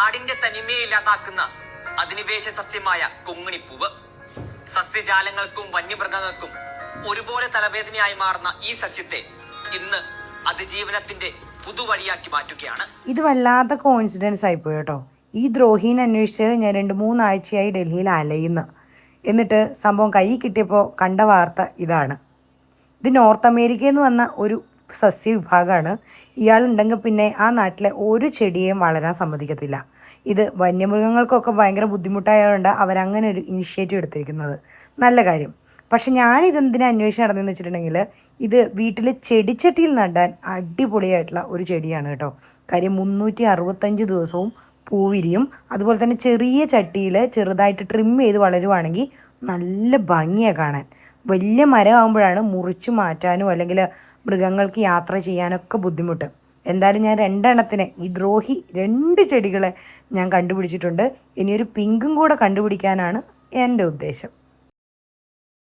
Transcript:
നാടിന്റെ തനിമയെ ഇല്ലാതാക്കുന്ന അധിനിവേശ സസ്യമായ കൊങ്ങിണിപ്പൂവ്. സസ്യജാലങ്ങൾക്കും വന്യമൃഗങ്ങൾക്കും ഒരുപോലെ തലവേദനയായി മാറുന്ന ഈ സസ്യത്തെ ഇന്ന് അതിജീവനത്തിന്റെ പുതുവഴിയാക്കി മാറ്റുകയാണ്. ഇത് വല്ലാത്ത കോയിൻസിഡൻസ് ആയിപ്പോയി കേട്ടോ. ഈ ദ്രോഹീനെ അന്വേഷിച്ച് ഞാൻ 2-3 ആഴ്ചയായി ഡൽഹിയിൽ അലയുന്നു. എന്നിട്ട് സംഭവം കൈ കിട്ടിയപ്പോൾ കണ്ട വാർത്ത ഇതാണ്. ഇത് നോർത്ത് അമേരിക്കയിൽ നിന്ന് വന്ന ഒരു സസ്യവിഭാഗമാണ്. ഇയാളുണ്ടെങ്കിൽ പിന്നെ ആ നാട്ടിലെ ഒരു ചെടിയെയും വളരാൻ സമ്മതിക്കത്തില്ല. ഇത് വന്യമൃഗങ്ങൾക്കൊക്കെ ഭയങ്കര ബുദ്ധിമുട്ടായതുകൊണ്ട് അവരങ്ങനെ ഒരു ഇനിഷ്യേറ്റീവ് എടുത്തിരിക്കുന്നത്. നല്ല കാര്യം. പക്ഷെ ഞാനിതെന്തിനാ അന്വേഷിച്ച് നടന്നതെന്ന് വെച്ചിട്ടുണ്ടെങ്കിൽ ഇത് വീട്ടിൽ ചെടിച്ചട്ടിയിൽ നടാൻ അടിപൊളിയായിട്ടുള്ള ഒരു ചെടിയാണ് കേട്ടോ. കാര്യം 365 ദിവസവും പൂവിരിയും. അതുപോലെ തന്നെ ചെറിയ ചട്ടിയിൽ ചെറുതായിട്ട് ട്രിം ചെയ്ത് വളരുവാണെങ്കിൽ നല്ല ഭംഗിയാണ് കാണാൻ. വലിയ മരമാകുമ്പോഴാണ് മുറിച്ച് മാറ്റാനും അല്ലെങ്കിൽ മൃഗങ്ങൾക്ക് യാത്ര ചെയ്യാനൊക്കെ ബുദ്ധിമുട്ട്. എന്തായാലും ഞാൻ 2 എണ്ണത്തിന് ഈ ദ്രോഹി 2 ചെടികളെ ഞാൻ കണ്ടുപിടിച്ചിട്ടുണ്ട്. ഇനിയൊരു പിങ്കും കൂടെ കണ്ടുപിടിക്കാനാണ് എൻ്റെ ഉദ്ദേശം.